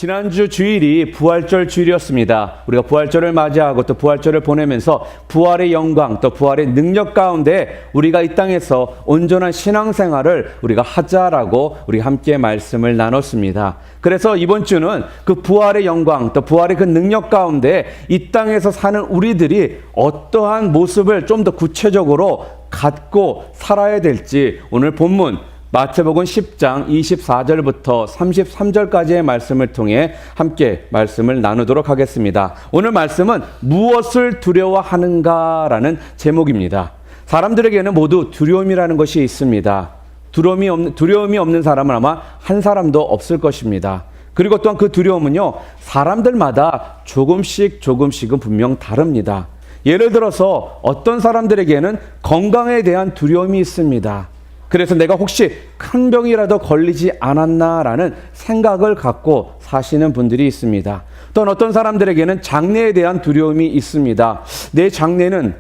지난주 주일이 부활절 주일이었습니다. 우리가 부활절을 맞이하고 또 부활절을 보내면서 부활의 영광 또 부활의 능력 가운데 우리가 이 땅에서 온전한 신앙생활을 우리가 하자라고 우리 함께 말씀을 나눴습니다. 그래서 이번 주는 그 부활의 영광 또 부활의 그 능력 가운데 이 땅에서 사는 우리들이 어떠한 모습을 좀 더 구체적으로 갖고 살아야 될지 오늘 본문 마태복음 10장 24절부터 33절까지의 말씀을 통해 함께 말씀을 나누도록 하겠습니다. 오늘 말씀은 무엇을 두려워하는가라는 제목입니다. 사람들에게는 모두 두려움이라는 것이 있습니다. 두려움이 없는 사람은 아마 한 사람도 없을 것입니다. 그리고 또한 그 두려움은요, 사람들마다 조금씩은 분명 다릅니다. 예를 들어서 어떤 사람들에게는 건강에 대한 두려움이 있습니다. 그래서 내가 혹시 큰 병이라도 걸리지 않았나라는 생각을 갖고 사시는 분들이 있습니다. 또는 어떤 사람들에게는 장래에 대한 두려움이 있습니다. 내 장래는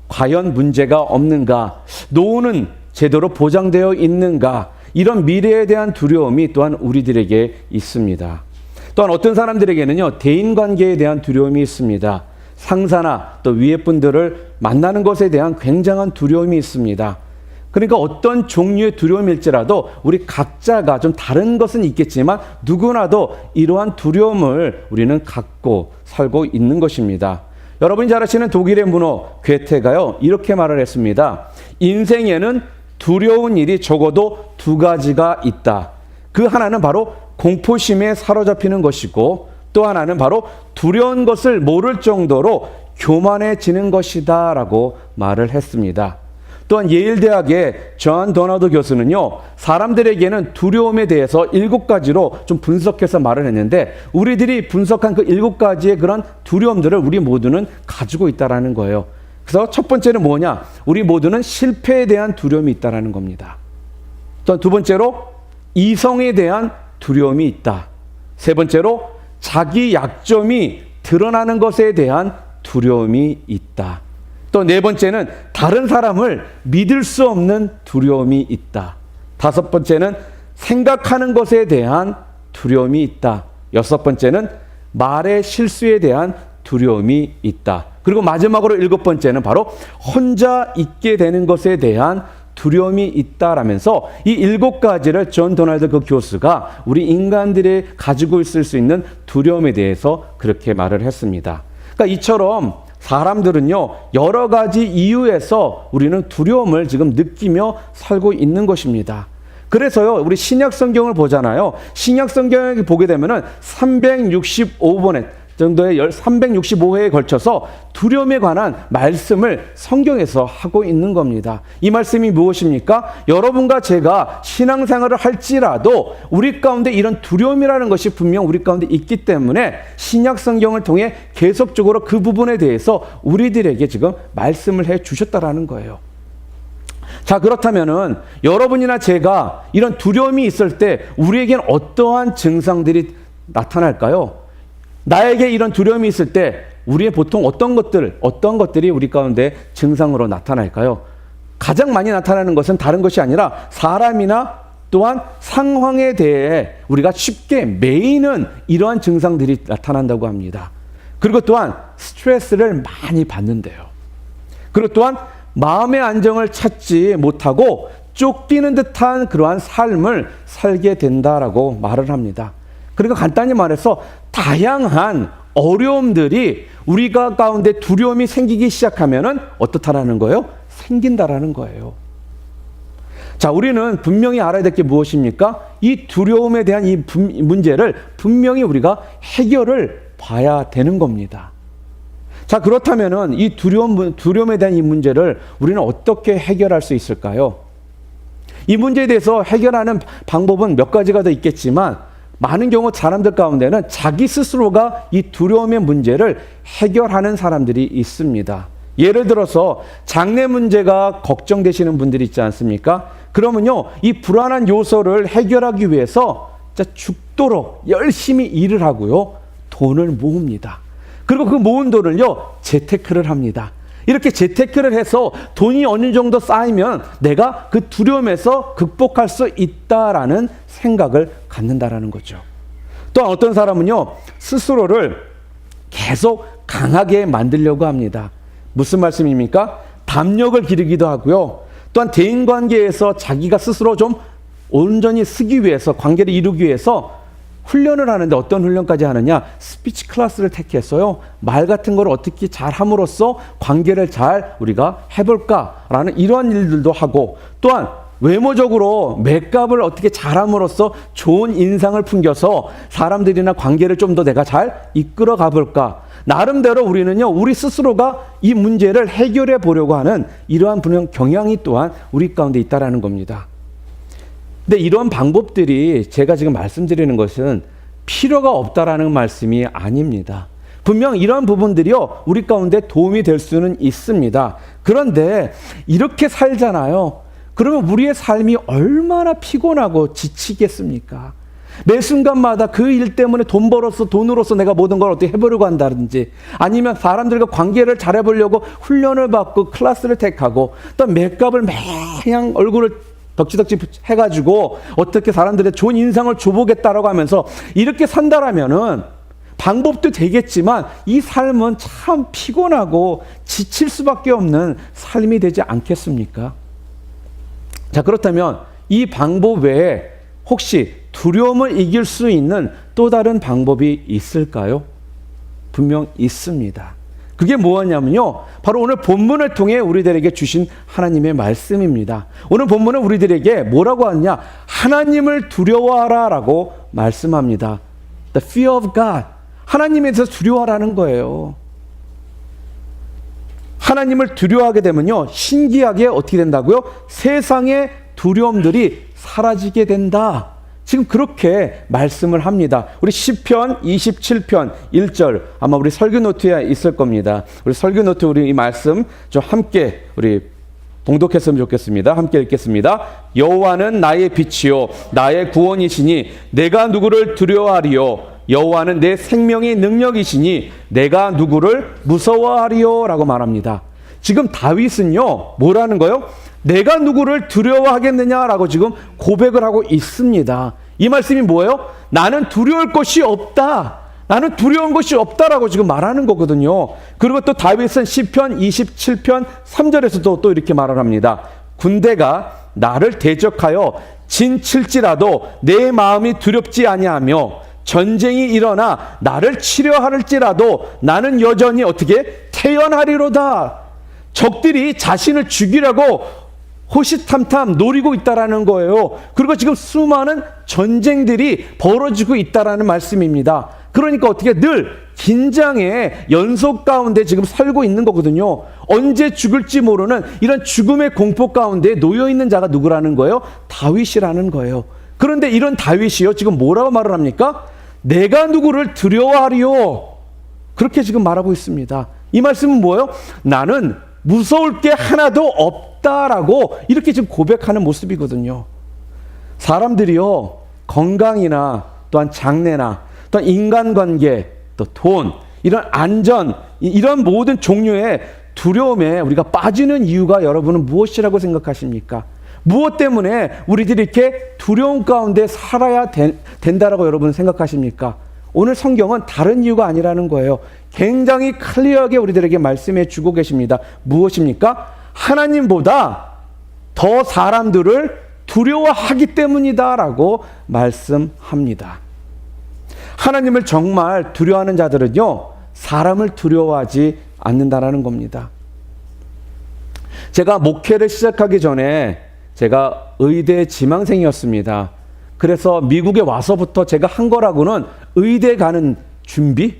과연 문제가 없는가? 노후는 제대로 보장되어 있는가? 이런 미래에 대한 두려움이 또한 우리들에게 있습니다. 또한 어떤 사람들에게는요, 대인관계에 대한 두려움이 있습니다. 상사나 또 위에 분들을 만나는 것에 대한 굉장한 두려움이 있습니다. 그러니까 어떤 종류의 두려움일지라도 우리 각자가 좀 다른 것은 있겠지만 누구나도 이러한 두려움을 우리는 갖고 살고 있는 것입니다. 여러분이 잘 아시는 독일의 문호 괴테가요, 이렇게 말을 했습니다. 인생에는 두려운 일이 적어도 두 가지가 있다. 그 하나는 바로 공포심에 사로잡히는 것이고 또 하나는 바로 두려운 것을 모를 정도로 교만해지는 것이다 라고 말을 했습니다. 또한 예일대학의 존 도나드 교수는요, 사람들에게는 두려움에 대해서 7가지로 좀 분석해서 말을 했는데 우리들이 분석한 그 7가지의 그런 두려움들을 우리 모두는 가지고 있다라는 거예요. 그래서 첫 번째는 뭐냐? 우리 모두는 실패에 대한 두려움이 있다라는 겁니다. 또 두 번째로 이성에 대한 두려움이 있다. 세 번째로 자기 약점이 드러나는 것에 대한 두려움이 있다. 또 네 번째는 다른 사람을 믿을 수 없는 두려움이 있다. 다섯 번째는 생각하는 것에 대한 두려움이 있다. 여섯 번째는 말의 실수에 대한 두려움이 있다. 그리고 마지막으로 7번째는 바로 혼자 있게 되는 것에 대한 두려움이 있다라면서 이 7가지를 존 도널드 그 교수가 우리 인간들이 가지고 있을 수 있는 두려움에 대해서 그렇게 말을 했습니다. 그러니까 이처럼 사람들은요, 여러 가지 이유에서 우리는 두려움을 지금 느끼며 살고 있는 것입니다. 그래서요, 우리 신약 성경을 보잖아요. 신약 성경을 보게 되면은 365번에 정도의 365회에 걸쳐서 두려움에 관한 말씀을 성경에서 하고 있는 겁니다. 이 말씀이 무엇입니까? 여러분과 제가 신앙생활을 할지라도 우리 가운데 이런 두려움이라는 것이 분명 우리 가운데 있기 때문에 신약 성경을 통해 계속적으로 그 부분에 대해서 우리들에게 지금 말씀을 해 주셨다라는 거예요. 자, 그렇다면은 여러분이나 제가 이런 두려움이 있을 때 우리에겐 어떠한 증상들이 나타날까요? 나에게 이런 두려움이 있을 때 우리의 보통 어떤 것들이 우리 가운데 증상으로 나타날까요? 가장 많이 나타나는 것은 다른 것이 아니라 사람이나 또한 상황에 대해 우리가 쉽게 매이는 이러한 증상들이 나타난다고 합니다. 그리고 또한 스트레스를 많이 받는데요. 그리고 또한 마음의 안정을 찾지 못하고 쫓기는 듯한 그러한 삶을 살게 된다라고 말을 합니다. 그러니까 간단히 말해서 다양한 어려움들이 우리가 가운데 두려움이 생기기 시작하면은 어떻다라는 거예요? 생긴다라는 거예요. 자, 우리는 분명히 알아야 될 게 무엇입니까? 이 두려움에 대한 이 문제를 분명히 우리가 해결을 봐야 되는 겁니다. 자, 그렇다면은 이 두려움에 대한 이 문제를 우리는 어떻게 해결할 수 있을까요? 이 문제에 대해서 해결하는 방법은 몇 가지가 더 있겠지만 많은 경우 사람들 가운데는 자기 스스로가 이 두려움의 문제를 해결하는 사람들이 있습니다. 예를 들어서 장래 문제가 걱정되시는 분들이 있지 않습니까? 그러면요, 이 불안한 요소를 해결하기 위해서 죽도록 열심히 일을 하고요, 돈을 모읍니다. 그리고 그 모은 돈을요, 재테크를 합니다. 이렇게 재테크를 해서 돈이 어느 정도 쌓이면 내가 그 두려움에서 극복할 수 있다라는 생각을 갖는다라는 거죠. 또한 어떤 사람은요, 스스로를 계속 강하게 만들려고 합니다. 무슨 말씀입니까? 담력을 기르기도 하고요. 또한 대인관계에서 자기가 스스로 좀 온전히 쓰기 위해서, 관계를 이루기 위해서 훈련을 하는데 어떤 훈련까지 하느냐? 스피치 클래스를 택했어요. 말 같은 걸 어떻게 잘 함으로써 관계를 잘 우리가 해볼까라는 이러한 일들도 하고, 또한 외모적으로 메이크업을 어떻게 잘함으로써 좋은 인상을 풍겨서 사람들이나 관계를 좀 더 내가 잘 이끌어 가볼까. 나름대로 우리는요, 우리 스스로가 이 문제를 해결해 보려고 하는 이러한 분명 경향이 또한 우리 가운데 있다라는 겁니다. 근데 이런 방법들이 제가 지금 말씀드리는 것은 필요가 없다라는 말씀이 아닙니다. 분명 이런 부분들이요, 우리 가운데 도움이 될 수는 있습니다. 그런데 이렇게 살잖아요. 그러면 우리의 삶이 얼마나 피곤하고 지치겠습니까? 매 순간마다 그 일 때문에 돈으로서 내가 모든 걸 어떻게 해보려고 한다든지, 아니면 사람들과 관계를 잘해보려고 훈련을 받고 클래스를 택하고, 또 메이크업을 매냥 얼굴을 덕지덕지 해가지고 어떻게 사람들의 좋은 인상을 줘보겠다라고 하면서 이렇게 산다라면은 방법도 되겠지만 이 삶은 참 피곤하고 지칠 수밖에 없는 삶이 되지 않겠습니까? 자, 그렇다면 이 방법 외에 혹시 두려움을 이길 수 있는 또 다른 방법이 있을까요? 분명 있습니다. 그게 뭐냐면요, 바로 오늘 본문을 통해 우리들에게 주신 하나님의 말씀입니다. 오늘 본문은 우리들에게 뭐라고 하느냐? 하나님을 두려워하라 라고 말씀합니다. The fear of God. 하나님에 대해서 두려워하라는 거예요. 하나님을 두려워하게 되면요, 신기하게 어떻게 된다고요? 세상의 두려움들이 사라지게 된다. 지금 그렇게 말씀을 합니다. 우리 시편 27편 1절, 아마 우리 설교 노트에 있을 겁니다. 우리 설교 노트 우리 이 말씀 좀 함께 우리 봉독했으면 좋겠습니다. 함께 읽겠습니다. 여호와는 나의 빛이요 나의 구원이시니 내가 누구를 두려워하리요? 여호와는 내 생명의 능력이시니 내가 누구를 무서워하리요? 라고 말합니다. 지금 다윗은요, 뭐라는 거요? 내가 누구를 두려워하겠느냐라고 지금 고백을 하고 있습니다. 이 말씀이 뭐예요? 나는 두려울 것이 없다. 나는 두려운 것이 없다라고 지금 말하는 거거든요. 그리고 또 다윗은 시편 27편 3절에서도 또 이렇게 말을 합니다. 군대가 나를 대적하여 진칠지라도 내 마음이 두렵지 아니하며 전쟁이 일어나 나를 치려할지라도 나는 여전히 어떻게 태연하리로다. 적들이 자신을 죽이려고 호시탐탐 노리고 있다라는 거예요. 그리고 지금 수많은 전쟁들이 벌어지고 있다라는 말씀입니다. 그러니까 어떻게 늘 긴장의 연속 가운데 지금 살고 있는 거거든요. 언제 죽을지 모르는 이런 죽음의 공포 가운데 놓여 있는 자가 누구라는 거예요? 다윗이라는 거예요. 그런데 이런 다윗이요, 지금 뭐라고 말을 합니까? 내가 누구를 두려워하리요? 그렇게 지금 말하고 있습니다. 이 말씀은 뭐예요? 나는 무서울 게 하나도 없다라고 이렇게 지금 고백하는 모습이거든요. 사람들이요, 건강이나 또한 장래나 또한 인간관계, 또 돈, 이런 안전, 이런 모든 종류의 두려움에 우리가 빠지는 이유가 여러분은 무엇이라고 생각하십니까? 무엇 때문에 우리들이 이렇게 두려움 가운데 살아야 된다라고 여러분 생각하십니까? 오늘 성경은 다른 이유가 아니라는 거예요. 굉장히 클리어하게 우리들에게 말씀해 주고 계십니다. 무엇입니까? 하나님보다 더 사람들을 두려워하기 때문이다라고 말씀합니다. 하나님을 정말 두려워하는 자들은요, 사람을 두려워하지 않는다라는 겁니다. 제가 목회를 시작하기 전에 제가 의대 지망생이었습니다. 그래서 미국에 와서부터 제가 한 거라고는 의대 가는 준비?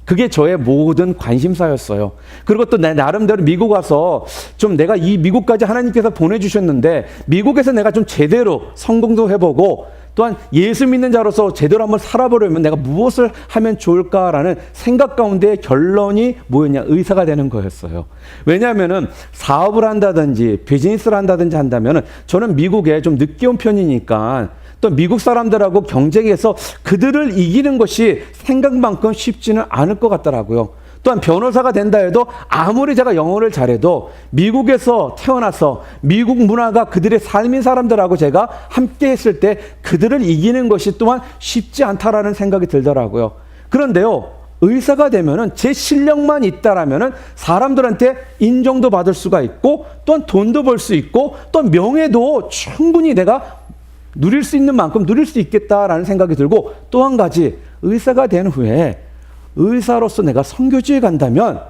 그게 저의 모든 관심사였어요. 그리고 또 나름대로 미국 와서 좀 내가 이 미국까지 하나님께서 보내주셨는데 미국에서 내가 좀 제대로 성공도 해보고 또한 예수 믿는 자로서 제대로 한번 살아보려면 내가 무엇을 하면 좋을까라는 생각 가운데 결론이 뭐였냐? 의사가 되는 거였어요. 왜냐하면은 사업을 한다든지 비즈니스를 한다든지 한다면은 저는 미국에 좀 늦게 온 편이니까 또 미국 사람들하고 경쟁해서 그들을 이기는 것이 생각만큼 쉽지는 않을 것 같더라고요. 또한 변호사가 된다 해도 아무리 제가 영어를 잘해도 미국에서 태어나서 미국 문화가 그들의 삶인 사람들하고 제가 함께 했을 때 그들을 이기는 것이 또한 쉽지 않다라는 생각이 들더라고요. 그런데요, 의사가 되면은 제 실력만 있다라면은 사람들한테 인정도 받을 수가 있고 또한 돈도 벌 수 있고 또 명예도 충분히 내가 누릴 수 있는 만큼 누릴 수 있겠다라는 생각이 들고, 또 한 가지, 의사가 된 후에 의사로서 내가 선교지에 간다면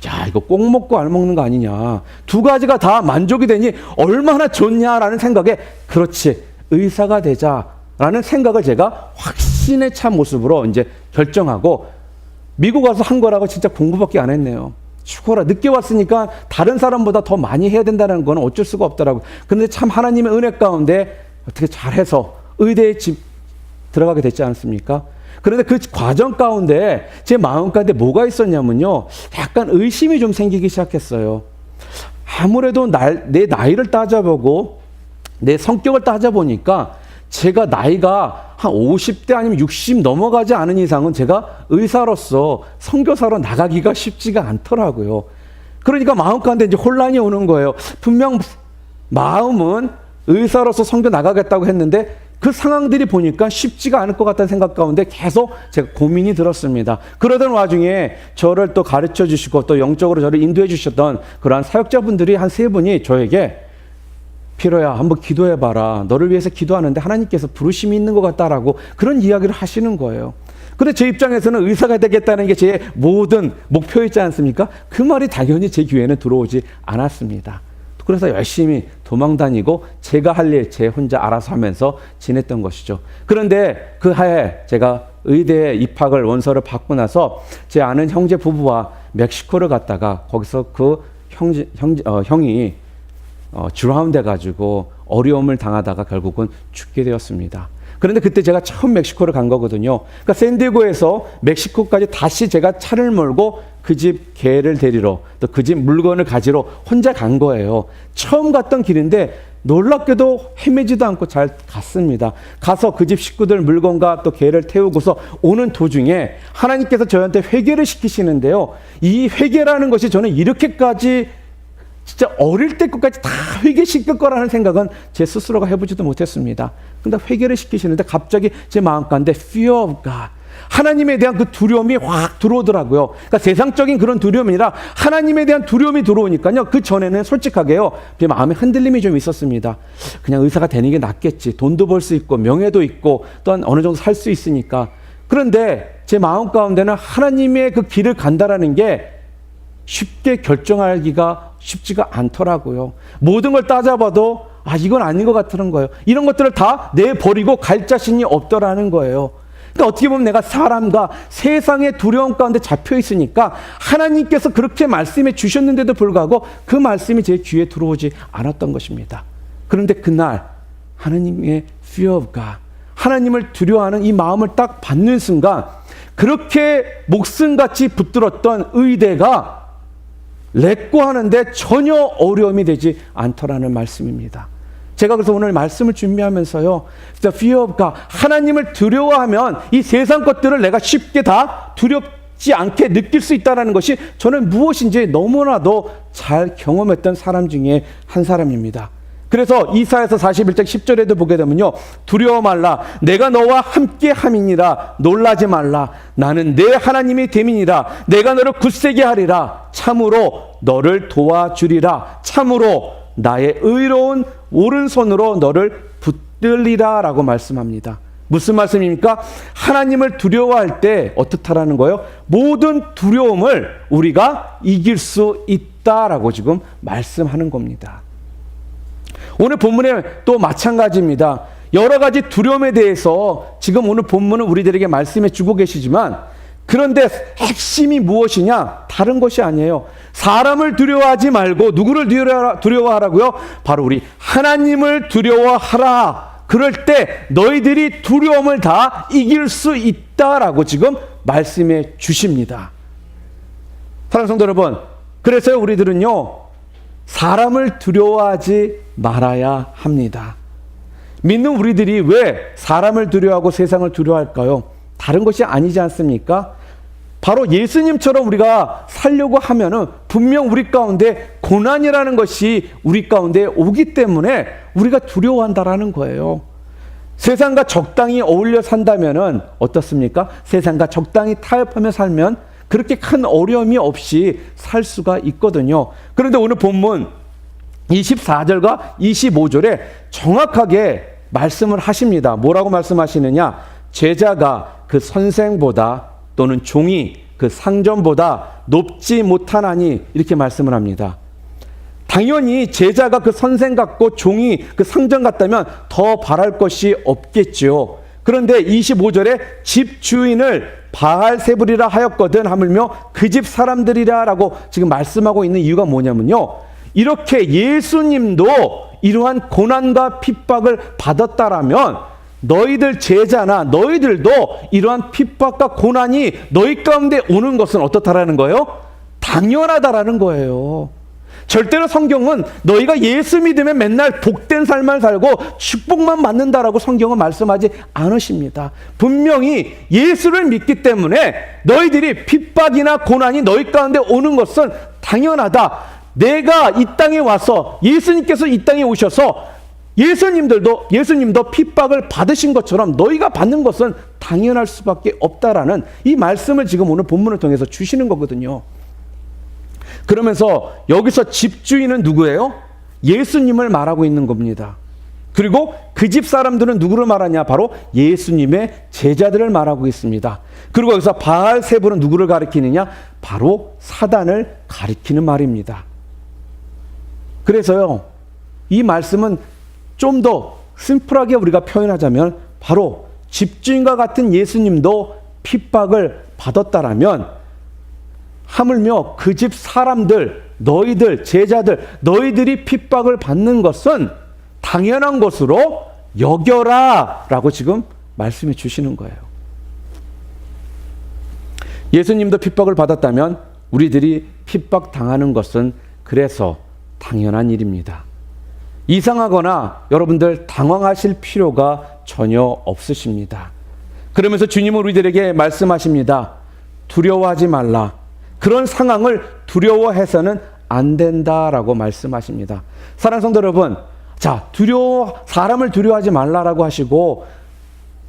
야, 이거 꼭 먹고 알 먹는 거 아니냐, 두 가지가 다 만족이 되니 얼마나 좋냐라는 생각에 그렇지, 의사가 되자라는 생각을 제가 확신에 찬 모습으로 이제 결정하고 미국 와서 한 거라고 진짜 공부밖에 안 했네요. 죽어라. 늦게 왔으니까 다른 사람보다 더 많이 해야 된다는 건 어쩔 수가 없더라고요. 그런데 참 하나님의 은혜 가운데 어떻게 잘해서 의대에 들어가게 됐지 않습니까? 그런데 그 과정 가운데 제 마음 가운데 뭐가 있었냐면요, 약간 의심이 좀 생기기 시작했어요. 아무래도 내 나이를 따져보고 내 성격을 따져보니까 제가 나이가 한 50대 아니면 60 넘어가지 않은 이상은 제가 의사로서 선교사로 나가기가 쉽지가 않더라고요. 그러니까 마음 가운데 이제 혼란이 오는 거예요. 분명 마음은 의사로서 선교 나가겠다고 했는데 그 상황들이 보니까 쉽지가 않을 것 같다는 생각 가운데 계속 제가 고민이 들었습니다. 그러던 와중에 저를 또 가르쳐 주시고 또 영적으로 저를 인도해 주셨던 그러한 사역자분들이 한 세 분이 저에게 피로야, 한번 기도해봐라. 너를 위해서 기도하는데 하나님께서 부르심이 있는 것 같다라고 그런 이야기를 하시는 거예요. 근데 제 입장에서는 의사가 되겠다는 게 제 모든 목표였지 않습니까? 그 말이 당연히 제 귀에는 들어오지 않았습니다. 그래서 열심히 도망다니고 제가 할 일 제 혼자 알아서 하면서 지냈던 것이죠. 그런데 그 해에 제가 의대에 입학을 원서를 받고 나서 제 아는 형제 부부와 멕시코를 갔다가 거기서 그 형이 주라운돼 가지고 어려움을 당하다가 결국은 죽게 되었습니다. 그런데 그때 제가 처음 멕시코를 간 거거든요. 그러니까 샌디에고에서 멕시코까지 다시 제가 차를 몰고 그 집 개를 데리러 또 그 집 물건을 가지러 혼자 간 거예요. 처음 갔던 길인데 놀랍게도 헤매지도 않고 잘 갔습니다. 가서 그 집 식구들 물건과 또 개를 태우고서 오는 도중에 하나님께서 저한테 회개를 시키시는데요. 이 회개라는 것이 저는 이렇게까지 진짜 어릴 때 것까지 다 회개시킬 거라는 생각은 제 스스로가 해보지도 못했습니다. 근데 회개를 시키시는데 갑자기 제 마음 가운데 fear of God, 하나님에 대한 그 두려움이 확 들어오더라고요. 그러니까 세상적인 그런 두려움이 아니라 하나님에 대한 두려움이 들어오니까요. 그 전에는 솔직하게요, 제 마음에 흔들림이 좀 있었습니다. 그냥 의사가 되는 게 낫겠지. 돈도 벌 수 있고 명예도 있고 또한 어느 정도 살 수 있으니까. 그런데 제 마음 가운데는 하나님의 그 길을 간다라는 게 쉽게 결정하기가 쉽지가 않더라고요. 모든 걸 따져봐도 이건 아닌 것 같은 거예요. 이런 것들을 다 내버리고 갈 자신이 없더라는 거예요. 그러니까 어떻게 보면 내가 사람과 세상의 두려움 가운데 잡혀 있으니까 하나님께서 그렇게 말씀해 주셨는데도 불구하고 그 말씀이 제 귀에 들어오지 않았던 것입니다. 그런데 그날 하나님의 fear of God, 하나님을 두려워하는 이 마음을 딱 받는 순간 그렇게 목숨같이 붙들었던 의대가 렛고 하는데 전혀 어려움이 되지 않더라는 말씀입니다. 제가 그래서 오늘 말씀을 준비하면서요, The fear of God, 하나님을 두려워하면 이 세상 것들을 내가 쉽게 다 두렵지 않게 느낄 수 있다는 것이 저는 무엇인지 너무나도 잘 경험했던 사람 중에 한 사람입니다. 그래서 이사야서 41장 10절에도 보게 되면요, 두려워 말라, 내가 너와 함께 함이니라, 놀라지 말라, 나는 내 하나님이 됨이니라, 내가 너를 굳세게 하리라, 참으로 너를 도와주리라, 참으로 나의 의로운 오른손으로 너를 붙들리라 라고 말씀합니다. 무슨 말씀입니까? 하나님을 두려워할 때 어떻다라는 거예요? 모든 두려움을 우리가 이길 수 있다라고 지금 말씀하는 겁니다. 오늘 본문에 또 마찬가지입니다. 여러 가지 두려움에 대해서 지금 오늘 본문은 우리들에게 말씀해 주고 계시지만, 그런데 핵심이 무엇이냐? 다른 것이 아니에요. 사람을 두려워하지 말고 누구를 두려워하라고요? 바로 우리 하나님을 두려워하라. 그럴 때 너희들이 두려움을 다 이길 수 있다라고 지금 말씀해 주십니다. 사랑하는 성도 여러분, 그래서 우리들은요, 사람을 두려워하지 말아야 합니다. 믿는 우리들이 왜 사람을 두려워하고 세상을 두려워할까요? 다른 것이 아니지 않습니까? 바로 예수님처럼 우리가 살려고 하면은 분명 우리 가운데 고난이라는 것이 우리 가운데 오기 때문에 우리가 두려워한다라는 거예요. 세상과 적당히 어울려 산다면은 어떻습니까? 세상과 적당히 타협하며 살면 그렇게 큰 어려움이 없이 살 수가 있거든요. 그런데 오늘 본문 24절과 25절에 정확하게 말씀을 하십니다. 뭐라고 말씀하시느냐? 제자가 그 선생보다 또는 종이 그 상전보다 높지 못하나니 이렇게 말씀을 합니다. 당연히 제자가 그 선생 같고 종이 그 상전 같다면 더 바랄 것이 없겠죠. 그런데 25절에 집 주인을 바알세불이라 하였거든 하물며 그 집 사람들이라 라고 지금 말씀하고 있는 이유가 뭐냐면요. 이렇게 예수님도 이러한 고난과 핍박을 받았다라면 너희들 제자나 너희들도 이러한 핍박과 고난이 너희 가운데 오는 것은 어떻다라는 거예요? 당연하다라는 거예요. 절대로 성경은 너희가 예수 믿으면 맨날 복된 삶만 살고 축복만 받는다라고 성경은 말씀하지 않으십니다. 분명히 예수를 믿기 때문에 너희들이 핍박이나 고난이 너희 가운데 오는 것은 당연하다. 내가 이 땅에 와서 예수님께서 이 땅에 오셔서 예수님도 핍박을 받으신 것처럼 너희가 받는 것은 당연할 수밖에 없다라는 이 말씀을 지금 오늘 본문을 통해서 주시는 거거든요. 그러면서 여기서 집주인은 누구예요? 예수님을 말하고 있는 겁니다. 그리고 그 집 사람들은 누구를 말하냐? 바로 예수님의 제자들을 말하고 있습니다. 그리고 여기서 바알세불은 누구를 가리키느냐? 바로 사단을 가리키는 말입니다. 그래서요, 이 말씀은 좀 더 심플하게 우리가 표현하자면 바로 집주인과 같은 예수님도 핍박을 받았다라면 하물며 그 집 사람들, 너희들, 제자들, 너희들이 핍박을 받는 것은 당연한 것으로 여겨라 라고 지금 말씀해 주시는 거예요. 예수님도 핍박을 받았다면 우리들이 핍박당하는 것은 그래서 당연한 일입니다. 이상하거나 여러분들 당황하실 필요가 전혀 없으십니다. 그러면서 주님은 우리들에게 말씀하십니다. 두려워하지 말라. 그런 상황을 두려워해서는 안 된다라고 말씀하십니다. 사랑하는 성도 여러분, 자, 사람을 두려워하지 말라라고 하시고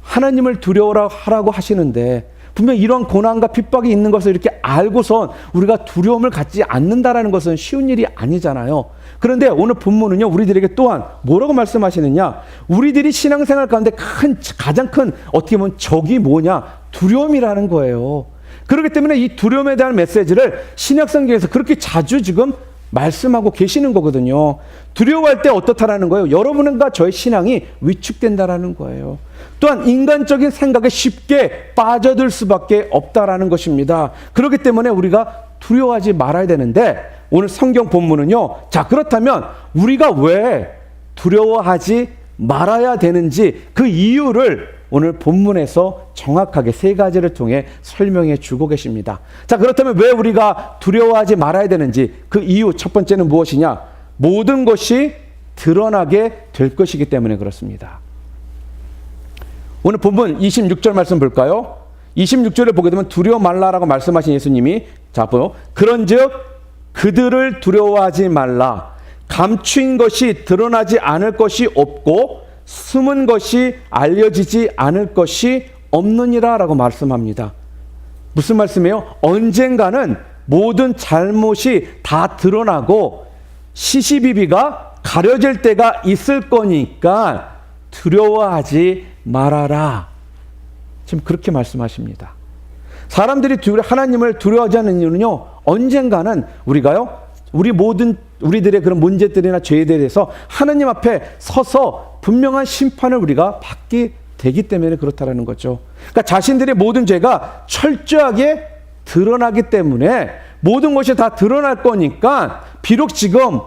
하나님을 두려워하라고 하시는데 분명 이런 고난과 핍박이 있는 것을 이렇게 알고선 우리가 두려움을 갖지 않는다라는 것은 쉬운 일이 아니잖아요. 그런데 오늘 본문은요, 우리들에게 또한 뭐라고 말씀하시느냐? 우리들이 신앙생활 가운데 가장 큰 어떻게 보면 적이 뭐냐? 두려움이라는 거예요. 그렇기 때문에 이 두려움에 대한 메시지를 신약성경에서 그렇게 자주 지금 말씀하고 계시는 거거든요. 두려워할 때 어떻다라는 거예요? 여러분과 저의 신앙이 위축된다라는 거예요. 또한 인간적인 생각에 쉽게 빠져들 수밖에 없다라는 것입니다. 그렇기 때문에 우리가 두려워하지 말아야 되는데 오늘 성경 본문은요. 자, 그렇다면 우리가 왜 두려워하지 말아야 되는지 그 이유를 오늘 본문에서 정확하게 세 가지를 통해 설명해 주고 계십니다. 자, 그렇다면 왜 우리가 두려워하지 말아야 되는지 그 이유 첫 번째는 무엇이냐? 모든 것이 드러나게 될 것이기 때문에 그렇습니다. 오늘 본문 26절 말씀 볼까요? 26절을 보게 되면 두려워 말라라고 말씀하신 예수님이 자, 보요. 그런즉 그들을 두려워하지 말라. 감추인 것이 드러나지 않을 것이 없고 숨은 것이 알려지지 않을 것이 없느니라 라고 말씀합니다. 무슨 말씀이에요? 언젠가는 모든 잘못이 다 드러나고 시시비비가 가려질 때가 있을 거니까 두려워하지 말아라. 지금 그렇게 말씀하십니다. 사람들이 하나님을 두려워하지 않는 이유는요, 언젠가는 우리들의 그런 문제들이나 죄에 대해서 하나님 앞에 서서 분명한 심판을 우리가 받게 되기 때문에 그렇다라는 거죠. 그러니까 자신들의 모든 죄가 철저하게 드러나기 때문에 모든 것이 다 드러날 거니까 비록 지금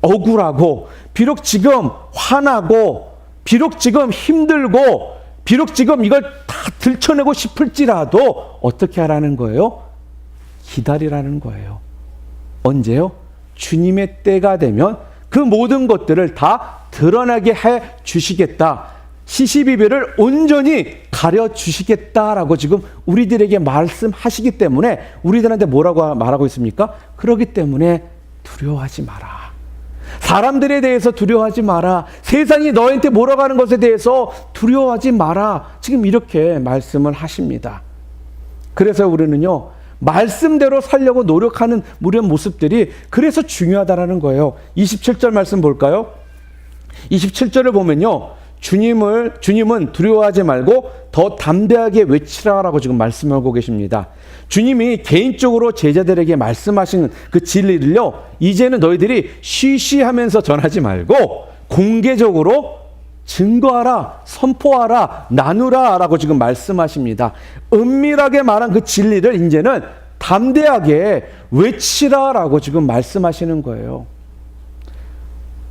억울하고 비록 지금 화나고 비록 지금 힘들고 비록 지금 이걸 다 들춰내고 싶을지라도 어떻게 하라는 거예요? 기다리라는 거예요. 언제요? 주님의 때가 되면 그 모든 것들을 다 드러나게 해 주시겠다. 시시비비를 온전히 가려주시겠다라고 지금 우리들에게 말씀하시기 때문에 우리들한테 뭐라고 말하고 있습니까? 그렇기 때문에 두려워하지 마라. 사람들에 대해서 두려워하지 마라. 세상이 너한테 몰아가는 것에 대해서 두려워하지 마라. 지금 이렇게 말씀을 하십니다. 그래서 우리는요, 말씀대로 살려고 노력하는 우리의 모습들이 그래서 중요하다라는 거예요. 27절 말씀 볼까요? 27절을 보면요, 주님은 두려워하지 말고 더 담대하게 외치라라고 지금 말씀하고 계십니다. 주님이 개인적으로 제자들에게 말씀하신 그 진리를요, 이제는 너희들이 쉬쉬하면서 전하지 말고 공개적으로 증거하라, 선포하라, 나누라 라고 지금 말씀하십니다. 은밀하게 말한 그 진리를 이제는 담대하게 외치라 라고 지금 말씀하시는 거예요.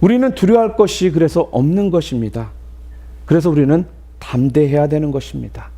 우리는 두려워할 것이 그래서 없는 것입니다. 그래서 우리는 담대해야 되는 것입니다.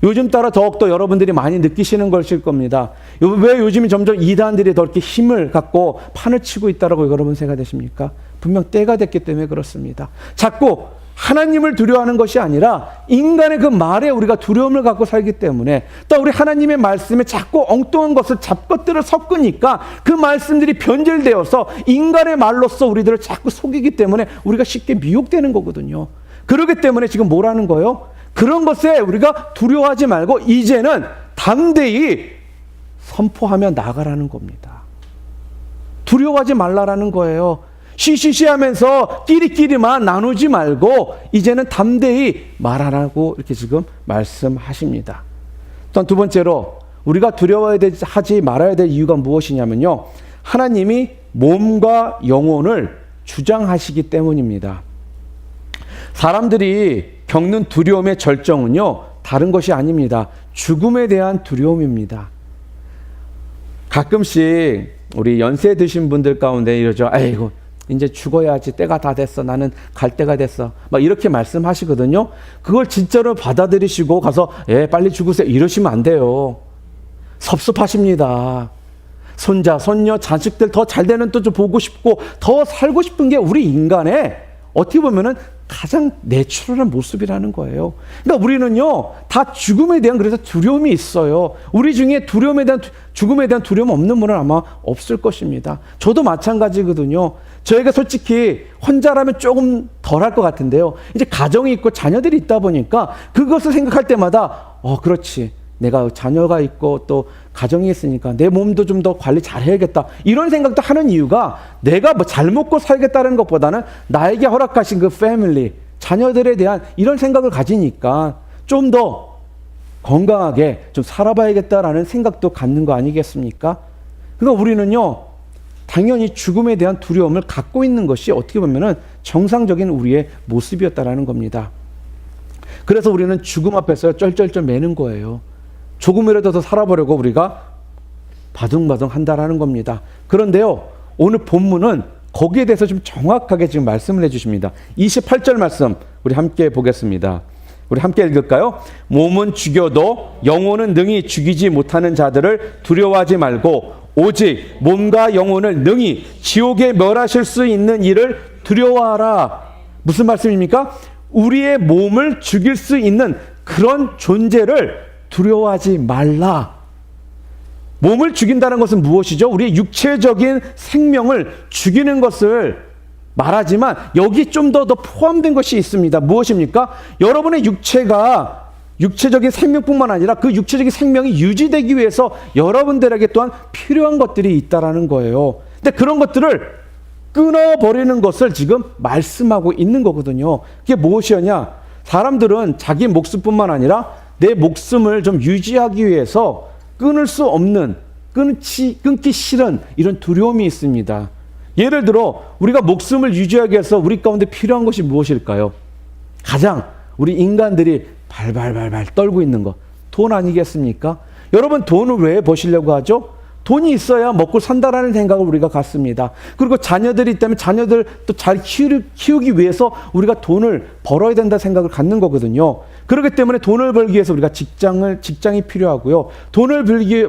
요즘 따라 더욱더 여러분들이 많이 느끼시는 것일 겁니다. 왜 요즘 점점 이단들이 더 이렇게 힘을 갖고 판을 치고 있다라고 여러분 생각되십니까? 분명 때가 됐기 때문에 그렇습니다. 자꾸 하나님을 두려워하는 것이 아니라 인간의 그 말에 우리가 두려움을 갖고 살기 때문에, 또 우리 하나님의 말씀에 자꾸 엉뚱한 것을 잡것들을 섞으니까 그 말씀들이 변질되어서 인간의 말로써 우리들을 자꾸 속이기 때문에 우리가 쉽게 미혹되는 거거든요. 그렇기 때문에 지금 뭐라는 거예요? 그런 것에 우리가 두려워하지 말고 이제는 담대히 선포하며 나가라는 겁니다. 두려워하지 말라라는 거예요. 쉬쉬쉬 하면서 끼리끼리만 나누지 말고 이제는 담대히 말하라고 이렇게 지금 말씀하십니다. 또 두 번째로 우리가 두려워하지 말아야 될 이유가 무엇이냐면요, 하나님이 몸과 영혼을 주장하시기 때문입니다. 사람들이 겪는 두려움의 절정은요, 다른 것이 아닙니다. 죽음에 대한 두려움입니다. 가끔씩 우리 연세 드신 분들 가운데 이러죠. 아이고, 이제 죽어야지, 때가 다 됐어, 나는 갈 때가 됐어, 막 이렇게 말씀하시거든요. 그걸 진짜로 받아들이시고 가서 빨리 죽으세요 이러시면 안 돼요. 섭섭하십니다. 손자, 손녀, 자식들 더 잘 되는 또 좀 보고 싶고 더 살고 싶은 게 우리 인간의 어떻게 보면은 가장 내추럴한 모습이라는 거예요. 그러니까 우리는요, 다 죽음에 대한 그래서 두려움이 있어요. 우리 중에 죽음에 대한 두려움 없는 분은 아마 없을 것입니다. 저도 마찬가지거든요. 저희가 솔직히 혼자라면 조금 덜할 것 같은데요. 이제 가정이 있고 자녀들이 있다 보니까 그것을 생각할 때마다 그렇지, 내가 자녀가 있고 또 가정이 있으니까 내 몸도 좀 더 관리 잘 해야겠다, 이런 생각도 하는 이유가 내가 뭐 잘 먹고 살겠다는 것보다는 나에게 허락하신 그 패밀리, 자녀들에 대한 이런 생각을 가지니까 좀 더 건강하게 좀 살아봐야겠다라는 생각도 갖는 거 아니겠습니까? 그러니까 우리는요, 당연히 죽음에 대한 두려움을 갖고 있는 것이 어떻게 보면은 정상적인 우리의 모습이었다라는 겁니다. 그래서 우리는 죽음 앞에서 쩔쩔쩔 매는 거예요. 조금이라도 더 살아보려고 우리가 바둥바둥 한다라는 겁니다. 그런데요, 오늘 본문은 거기에 대해서 좀 정확하게 지금 말씀을 해주십니다. 28절 말씀 우리 함께 보겠습니다. 우리 함께 읽을까요? 몸은 죽여도 영혼은 능히 죽이지 못하는 자들을 두려워하지 말고 오직 몸과 영혼을 능히 지옥에 멸하실 수 있는 이를 두려워하라. 무슨 말씀입니까? 우리의 몸을 죽일 수 있는 그런 존재를 두려워하지 말라. 몸을 죽인다는 것은 무엇이죠? 우리의 육체적인 생명을 죽이는 것을 말하지만 여기 좀 더 포함된 것이 있습니다. 무엇입니까? 여러분의 육체적인 생명뿐만 아니라 그 육체적인 생명이 유지되기 위해서 여러분들에게 또한 필요한 것들이 있다라는 거예요. 근데 그런 것들을 끊어버리는 것을 지금 말씀하고 있는 거거든요. 그게 무엇이었냐? 사람들은 자기 목숨뿐만 아니라 내 목숨을 좀 유지하기 위해서 끊을 수 없는, 끊기 싫은 이런 두려움이 있습니다. 예를 들어 우리가 목숨을 유지하기 위해서 우리 가운데 필요한 것이 무엇일까요? 가장 우리 인간들이 발발발발 떨고 있는 것, 돈 아니겠습니까? 여러분, 돈을 왜 버시려고 하죠? 돈이 있어야 먹고 산다라는 생각을 우리가 갖습니다. 그리고 자녀들이 있다면 자녀들 또 잘 키우기 위해서 우리가 돈을 벌어야 된다 생각을 갖는 거거든요. 그렇기 때문에 돈을 벌기 위해서 우리가 직장이 필요하고요. 돈을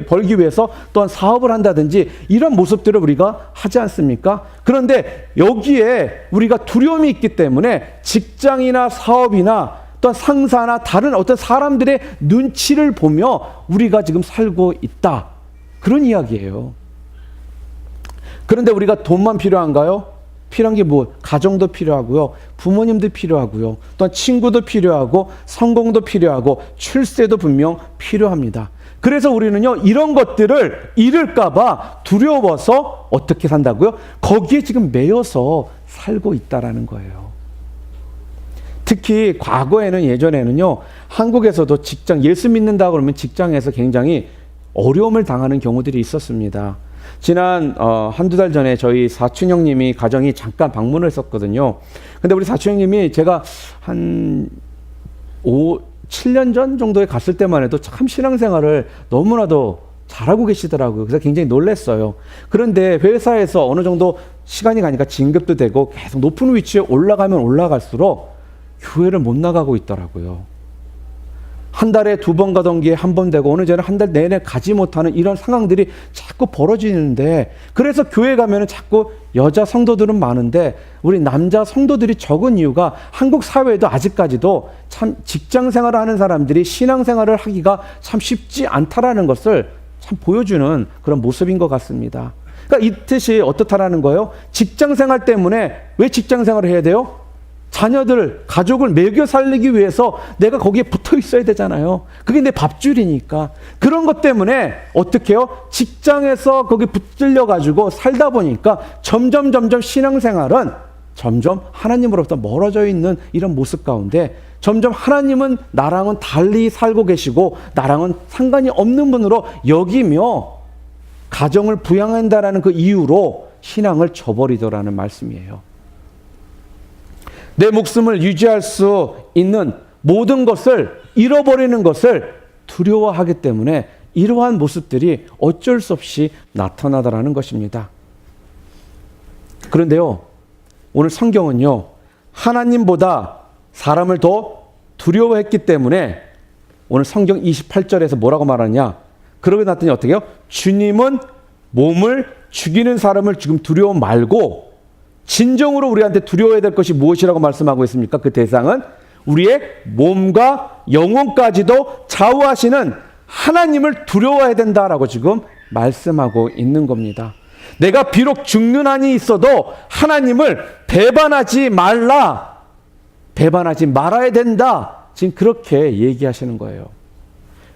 벌기 위해서 또한 사업을 한다든지 이런 모습들을 우리가 하지 않습니까? 그런데 여기에 우리가 두려움이 있기 때문에 직장이나 사업이나 또한 상사나 다른 어떤 사람들의 눈치를 보며 우리가 지금 살고 있다. 그런 이야기예요. 그런데 우리가 돈만 필요한가요? 필요한 게 뭐? 가정도 필요하고요. 부모님도 필요하고요. 또한 친구도 필요하고 성공도 필요하고 출세도 분명 필요합니다. 그래서 우리는요, 이런 것들을 잃을까 봐 두려워서 어떻게 산다고요? 거기에 지금 매여서 살고 있다라는 거예요. 특히 과거에는 예전에는요, 한국에서도 예수 믿는다고 그러면 직장에서 굉장히 어려움을 당하는 경우들이 있었습니다. 지난 한두 달 전에 저희 사촌 형님이 가정이 잠깐 방문을 했었거든요. 근데 우리 사촌 형님이 제가 한 7년 전 정도에 갔을 때만 해도 참 신앙생활을 너무나도 잘하고 계시더라고요. 그래서 굉장히 놀랐어요. 그런데 회사에서 어느 정도 시간이 가니까 진급도 되고 계속 높은 위치에 올라가면 올라갈수록 교회를 못 나가고 있더라고요. 한 달에 2번 가던 게 1번 되고 어느 전에 한 달 내내 가지 못하는 이런 상황들이 자꾸 벌어지는데, 그래서 교회 가면은 자꾸 여자 성도들은 많은데 우리 남자 성도들이 적은 이유가 한국 사회에도 아직까지도 참 직장 생활을 하는 사람들이 신앙 생활을 하기가 참 쉽지 않다라는 것을 참 보여주는 그런 모습인 것 같습니다. 그러니까 이 뜻이 어떻다라는 거예요? 직장 생활 때문에 왜 직장 생활을 해야 돼요? 자녀들, 가족을 먹여 살리기 위해서 내가 거기에 붙어 있어야 되잖아요. 그게 내 밥줄이니까. 그런 것 때문에 어떻게 해요? 직장에서 거기 붙들려 가지고 살다 보니까 점점 신앙생활은 점점 하나님으로부터 멀어져 있는 이런 모습 가운데 점점 하나님은 나랑은 달리 살고 계시고 나랑은 상관이 없는 분으로 여기며 가정을 부양한다라는 그 이유로 신앙을 저버리더라는 말씀이에요. 내 목숨을 유지할 수 있는 모든 것을 잃어버리는 것을 두려워하기 때문에 이러한 모습들이 어쩔 수 없이 나타나더라는 것입니다. 그런데요, 오늘 성경은요, 하나님보다 사람을 더 두려워했기 때문에 오늘 성경 28절에서 뭐라고 말하냐? 그러고 났더니 어떻게 해요? 주님은 몸을 죽이는 사람을 지금 두려워 말고 진정으로 우리한테 두려워해야 될 것이 무엇이라고 말씀하고 있습니까? 그 대상은 우리의 몸과 영혼까지도 좌우하시는 하나님을 두려워해야 된다라고 지금 말씀하고 있는 겁니다. 내가 비록 죽는 한이 있어도 하나님을 배반하지 말라, 배반하지 말아야 된다, 지금 그렇게 얘기하시는 거예요.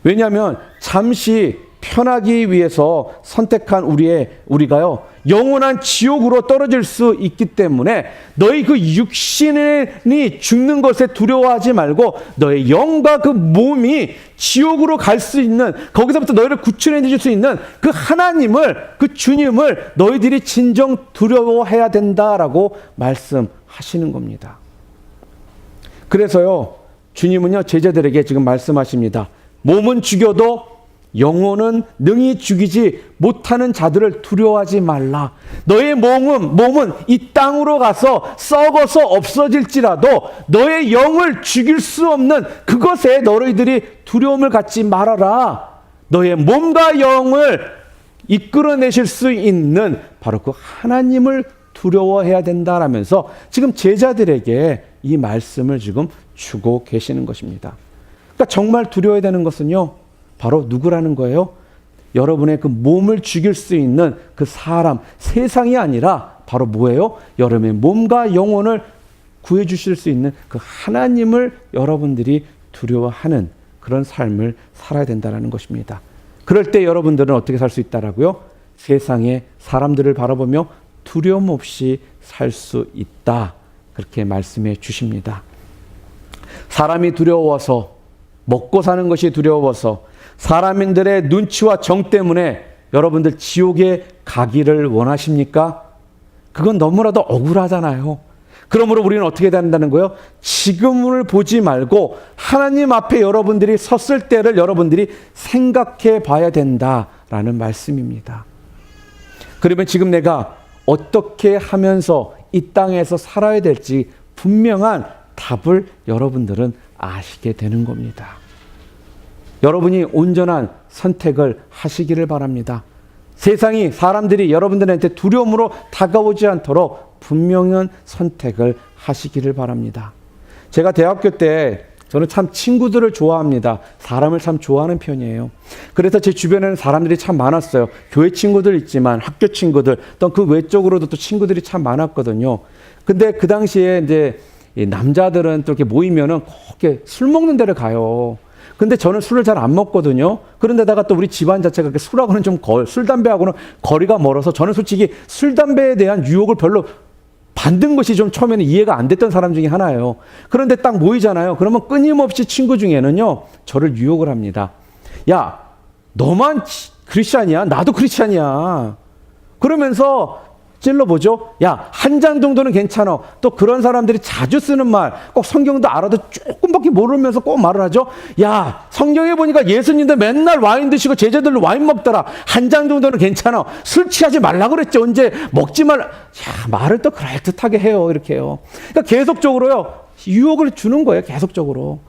왜냐하면 잠시 편하기 위해서 선택한 우리가요, 영원한 지옥으로 떨어질 수 있기 때문에 너희 그 육신이 죽는 것에 두려워하지 말고 너의 영과 그 몸이 지옥으로 갈 수 있는, 거기서부터 너희를 구출해 줄 수 있는 그 하나님을, 그 주님을 너희들이 진정 두려워해야 된다라고 말씀하시는 겁니다. 그래서요, 주님은요, 제자들에게 지금 말씀하십니다. 몸은 죽여도 영혼은 능히 죽이지 못하는 자들을 두려워하지 말라. 너의 몸은 이 땅으로 가서 썩어서 없어질지라도 너의 영을 죽일 수 없는 그것에 너희들이 두려움을 갖지 말아라. 너의 몸과 영을 이끌어내실 수 있는 바로 그 하나님을 두려워해야 된다라면서 지금 제자들에게 이 말씀을 지금 주고 계시는 것입니다. 그러니까 정말 두려워야 되는 것은요, 바로 누구라는 거예요? 여러분의 그 몸을 죽일 수 있는 그 사람, 세상이 아니라 바로 뭐예요? 여러분의 몸과 영혼을 구해주실 수 있는 그 하나님을 여러분들이 두려워하는 그런 삶을 살아야 된다는 것입니다. 그럴 때 여러분들은 어떻게 살 수 있다라고요? 세상의 사람들을 바라보며 두려움 없이 살 수 있다, 그렇게 말씀해 주십니다. 사람이 두려워서, 먹고 사는 것이 두려워서, 사람들의 눈치와 정 때문에 여러분들 지옥에 가기를 원하십니까? 그건 너무나도 억울하잖아요. 그러므로 우리는 어떻게 된다는 거예요? 지금을 보지 말고 하나님 앞에 여러분들이 섰을 때를 여러분들이 생각해 봐야 된다라는 말씀입니다. 그러면 지금 내가 어떻게 하면서 이 땅에서 살아야 될지 분명한 답을 여러분들은 아시게 되는 겁니다. 여러분이 온전한 선택을 하시기를 바랍니다. 세상이, 사람들이 여러분들한테 두려움으로 다가오지 않도록 분명한 선택을 하시기를 바랍니다. 제가 대학교 때 저는 참 친구들을 좋아합니다. 사람을 참 좋아하는 편이에요. 그래서 제 주변에는 사람들이 참 많았어요. 교회 친구들 있지만 학교 친구들, 또 그 외적으로도 또 친구들이 참 많았거든요. 근데 그 당시에 이제 이 남자들은 또 이렇게 모이면은 꼭 이렇게 술 먹는 데를 가요. 근데 저는 술을 잘 안 먹거든요. 그런데다가 또 우리 집안 자체가 술하고는 좀 술, 담배하고는 거리가 멀어서 저는 솔직히 술, 담배에 대한 유혹을 별로 받는 것이 좀 처음에는 이해가 안 됐던 사람 중에 하나예요. 그런데 딱 모이잖아요. 그러면 끊임없이 친구 중에는요, 저를 유혹을 합니다. 야, 너만 크리스찬이야? 나도 크리스찬이야. 그러면서 찔러보죠. 야, 한 잔 정도는 괜찮아. 또 그런 사람들이 자주 쓰는 말, 꼭 성경도 알아도 조금밖에 모르면서 꼭 말을 하죠. 야, 성경에 보니까 예수님도 맨날 와인 드시고 제자들로 와인 먹더라. 한 잔 정도는 괜찮아. 술 취하지 말라 그랬지. 언제 먹지 말라. 야, 말을 또 그럴듯하게 해요. 이렇게 해요. 그러니까 계속적으로요, 유혹을 주는 거예요. 계속적으로.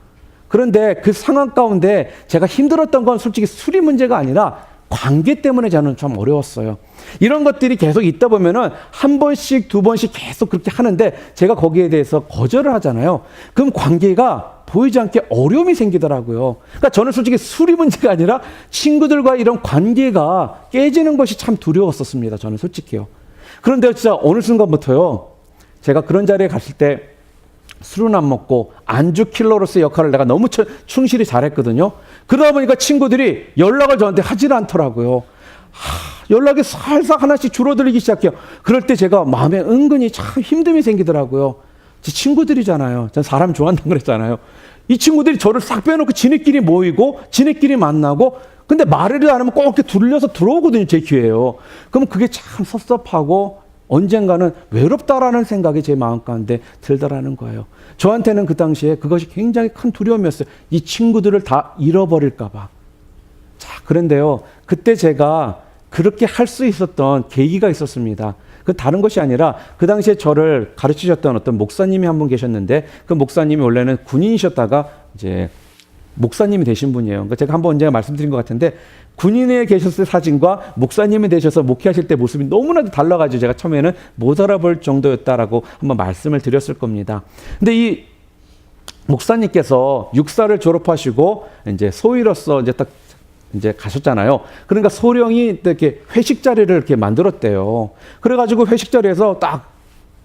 그런데 그 상황 가운데 제가 힘들었던 건 솔직히 술이 문제가 아니라 관계 때문에 저는 좀 어려웠어요. 이런 것들이 계속 있다 보면은 한 번씩, 두 번씩 계속 그렇게 하는데 제가 거기에 대해서 거절을 하잖아요. 그럼 관계가 보이지 않게 어려움이 생기더라고요. 그러니까 저는 솔직히 술이 문제가 아니라 친구들과 이런 관계가 깨지는 것이 참 두려웠었습니다. 저는 솔직히요. 그런데 진짜 어느 순간부터요, 제가 그런 자리에 갔을 때 술은 안 먹고 안주 킬러로서의 역할을 내가 너무 충실히 잘했거든요. 그러다 보니까 친구들이 연락을 저한테 하질 않더라고요. 연락이 살살 하나씩 줄어들기 시작해요. 그럴 때 제가 마음에 은근히 참 힘듦이 생기더라고요. 제 친구들이잖아요. 전 사람 좋아한다고 그랬잖아요. 이 친구들이 저를 싹 빼놓고 지네끼리 모이고 지네끼리 만나고, 근데 말을 안 하면 꼭 이렇게 둘러서 들어오거든요. 제 귀에요. 그럼 그게 참 섭섭하고 언젠가는 외롭다라는 생각이 제 마음 가운데 들더라는 거예요. 저한테는 그 당시에 그것이 굉장히 큰 두려움이었어요. 이 친구들을 다 잃어버릴까 봐. 자, 그런데요, 그때 제가 그렇게 할 수 있었던 계기가 있었습니다. 그 다른 것이 아니라 그 당시에 저를 가르치셨던 어떤 목사님이 한 분 계셨는데, 그 목사님이 원래는 군인이셨다가 이제 목사님이 되신 분이에요. 그러니까 제가 한번 언젠가 말씀드린 것 같은데, 군인에 계셨을 사진과 목사님이 되셔서 목회하실 때 모습이 너무나도 달라가지고 제가 처음에는 못 알아볼 정도였다라고 한번 말씀을 드렸을 겁니다. 근데 이 목사님께서 육사를 졸업하시고 이제 소위로서 이제 딱 이제 가셨잖아요. 그러니까 소령이 이렇게 회식 자리를 이렇게 만들었대요. 그래가지고 회식 자리에서 딱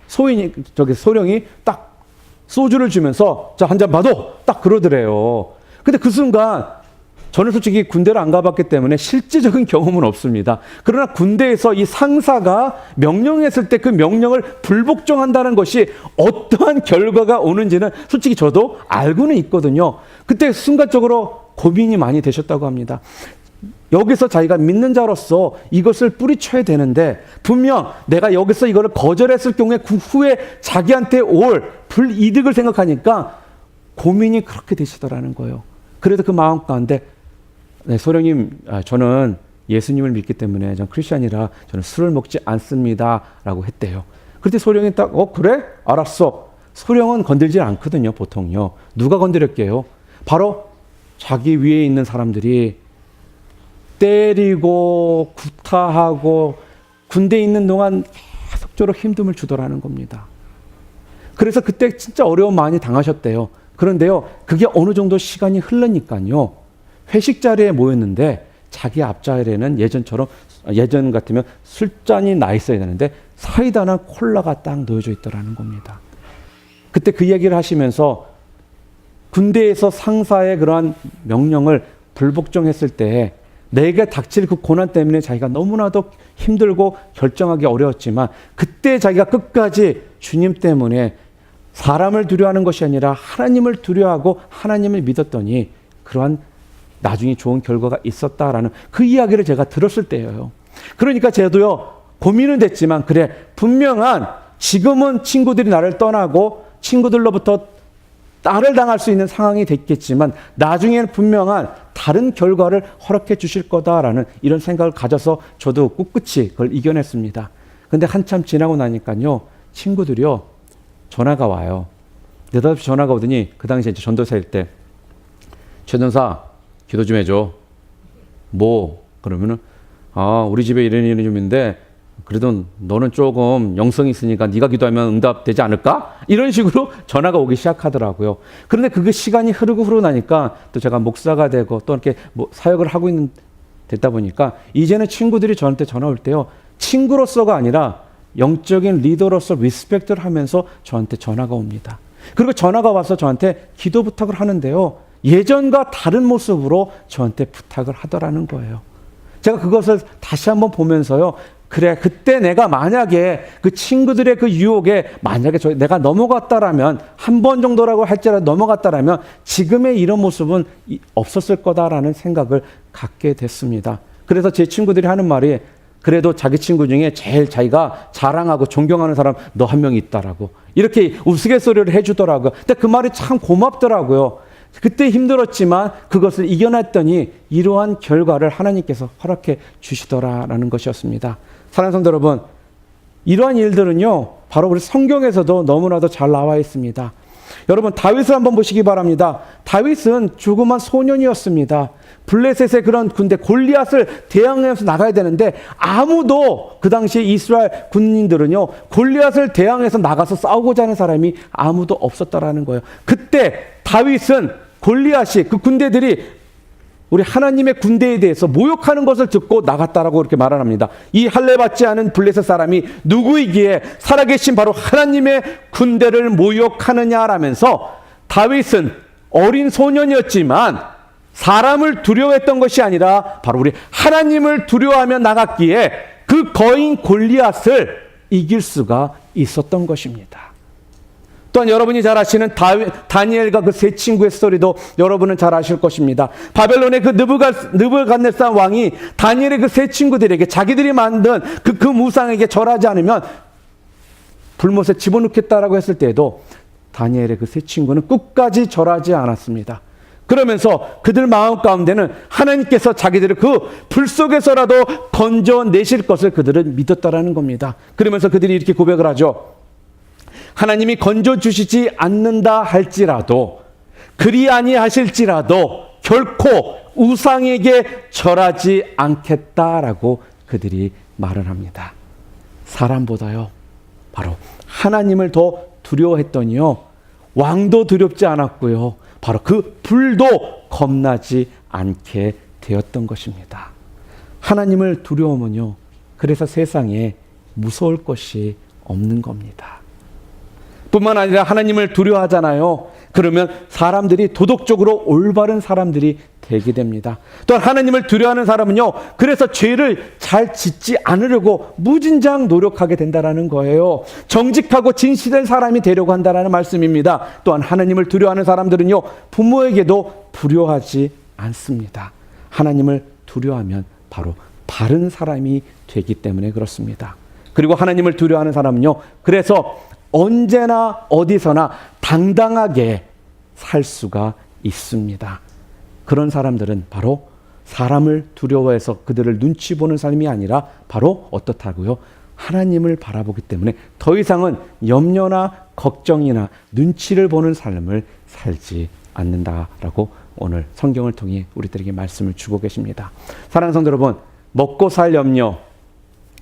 소령이 딱 소주를 주면서 자, 한 잔 받아! 딱 그러더래요. 근데 그 순간 저는 솔직히 군대를 안 가봤기 때문에 실제적인 경험은 없습니다. 그러나 군대에서 이 상사가 명령했을 때 그 명령을 불복종한다는 것이 어떠한 결과가 오는지는 솔직히 저도 알고는 있거든요. 그때 순간적으로 고민이 많이 되셨다고 합니다. 여기서 자기가 믿는 자로서 이것을 뿌리쳐야 되는데 분명 내가 여기서 이거를 거절했을 경우에 그 후에 자기한테 올 불이득을 생각하니까 고민이 그렇게 되시더라는 거예요. 그래도 그 마음 가운데 네, 소령님, 저는 예수님을 믿기 때문에 전 크리스찬이라 저는 술을 먹지 않습니다 라고 했대요. 그때 소령이 딱 그래? 알았어. 소령은 건들지 않거든요. 보통요. 누가 건드렸게요? 바로 자기 위에 있는 사람들이 때리고 구타하고 군대에 있는 동안 계속적으로 힘듦을 주더라는 겁니다. 그래서 그때 진짜 어려움 많이 당하셨대요. 그런데요, 그게 어느 정도 시간이 흐르니까요, 회식 자리에 모였는데 자기 앞자리에는 예전 같으면 술잔이 나 있어야 되는데 사이다나 콜라가 딱 놓여져 있더라는 겁니다. 그때 그 얘기를 하시면서 군대에서 상사의 그러한 명령을 불복종했을 때 내게 닥칠 그 고난 때문에 자기가 너무나도 힘들고 결정하기 어려웠지만 그때 자기가 끝까지 주님 때문에 사람을 두려워하는 것이 아니라 하나님을 두려워하고 하나님을 믿었더니 그러한 나중에 좋은 결과가 있었다라는 그 이야기를 제가 들었을 때예요. 그러니까 저도요, 고민은 됐지만 그래, 분명한 지금은 친구들이 나를 떠나고 친구들로부터 딸을 당할 수 있는 상황이 됐겠지만 나중에는 분명한 다른 결과를 허락해 주실 거다라는 이런 생각을 가져서 저도 꿋꿋이 그걸 이겨냈습니다. 근데 한참 지나고 나니까요, 친구들이요, 전화가 와요. 느닷없이 전화가 오더니 그 당시에 이제 전도사일 때, 최 전사 기도 좀 해줘. 뭐? 그러면은 우리 집에 이런 일이 좀 있는데 그래도 너는 조금 영성이 있으니까 네가 기도하면 응답되지 않을까? 이런 식으로 전화가 오기 시작하더라고요. 그런데 그게 시간이 흐르고 나니까 또 제가 목사가 되고 또 이렇게 뭐 사역을 하고 됐다 보니까 이제는 친구들이 저한테 전화 올 때요, 친구로서가 아니라 영적인 리더로서 리스펙트를 하면서 저한테 전화가 옵니다. 그리고 전화가 와서 저한테 기도 부탁을 하는데요, 예전과 다른 모습으로 저한테 부탁을 하더라는 거예요. 제가 그것을 다시 한번 보면서요, 그래, 그때 내가 만약에 그 친구들의 그 유혹에 만약에 내가 넘어갔다라면, 한 번 정도라고 할지라도 넘어갔다라면 지금의 이런 모습은 없었을 거다라는 생각을 갖게 됐습니다. 그래서 제 친구들이 하는 말이, 그래도 자기 친구 중에 제일 자기가 자랑하고 존경하는 사람 너 한 명 있다라고 이렇게 우스갯소리를 해주더라고요. 근데 그 말이 참 고맙더라고요. 그때 힘들었지만 그것을 이겨냈더니 이러한 결과를 하나님께서 허락해 주시더라라는 것이었습니다. 사랑하는 성도 여러분, 이러한 일들은요, 바로 우리 성경에서도 너무나도 잘 나와 있습니다. 여러분, 다윗을 한번 보시기 바랍니다. 다윗은 조그만 소년이었습니다. 블레셋의 그런 군대 골리앗을 대항해서 나가야 되는데 아무도 그 당시에 이스라엘 군인들은요, 골리앗을 대항해서 나가서 싸우고자 하는 사람이 아무도 없었다라는 거예요. 그때 다윗은 골리앗이, 그 군대들이 우리 하나님의 군대에 대해서 모욕하는 것을 듣고 나갔다라고 이렇게 말을 합니다. 이 할례받지 않은 블레셋 사람이 누구이기에 살아계신 바로 하나님의 군대를 모욕하느냐라면서, 다윗은 어린 소년이었지만 사람을 두려워했던 것이 아니라 바로 우리 하나님을 두려워하며 나갔기에 그 거인 골리앗을 이길 수가 있었던 것입니다. 또한 여러분이 잘 아시는 다니엘과 그 세 친구의 스토리도 여러분은 잘 아실 것입니다. 바벨론의 그 느부갓네살 왕이 다니엘의 그 세 친구들에게 자기들이 만든 그 무상에게 절하지 않으면 불못에 집어넣겠다라고 했을 때에도 다니엘의 그 세 친구는 끝까지 절하지 않았습니다. 그러면서 그들 마음 가운데는 하나님께서 자기들을 그 불 속에서라도 건져내실 것을 그들은 믿었다라는 겁니다. 그러면서 그들이 이렇게 고백을 하죠. 하나님이 건져주시지 않는다 할지라도, 그리 아니하실지라도 결코 우상에게 절하지 않겠다라고 그들이 말을 합니다. 사람보다요, 바로 하나님을 더 두려워했더니요, 왕도 두렵지 않았고요, 바로 그 불도 겁나지 않게 되었던 것입니다. 하나님을 두려우면요, 그래서 세상에 무서울 것이 없는 겁니다. 뿐만 아니라 하나님을 두려워하잖아요. 그러면 사람들이 도덕적으로 올바른 사람들이 되게 됩니다. 또한 하나님을 두려워하는 사람은요, 그래서 죄를 잘 짓지 않으려고 무진장 노력하게 된다는 거예요. 정직하고 진실된 사람이 되려고 한다는 말씀입니다. 또한 하나님을 두려워하는 사람들은요, 부모에게도 불효하지 않습니다. 하나님을 두려워하면 바로 바른 사람이 되기 때문에 그렇습니다. 그리고 하나님을 두려워하는 사람은요, 그래서 언제나 어디서나 당당하게 살 수가 있습니다. 그런 사람들은 바로 사람을 두려워해서 그들을 눈치 보는 삶이 아니라 바로 어떻다고요? 하나님을 바라보기 때문에 더 이상은 염려나 걱정이나 눈치를 보는 삶을 살지 않는다라고 오늘 성경을 통해 우리들에게 말씀을 주고 계십니다. 사랑하는 성도 여러분, 먹고 살 염려,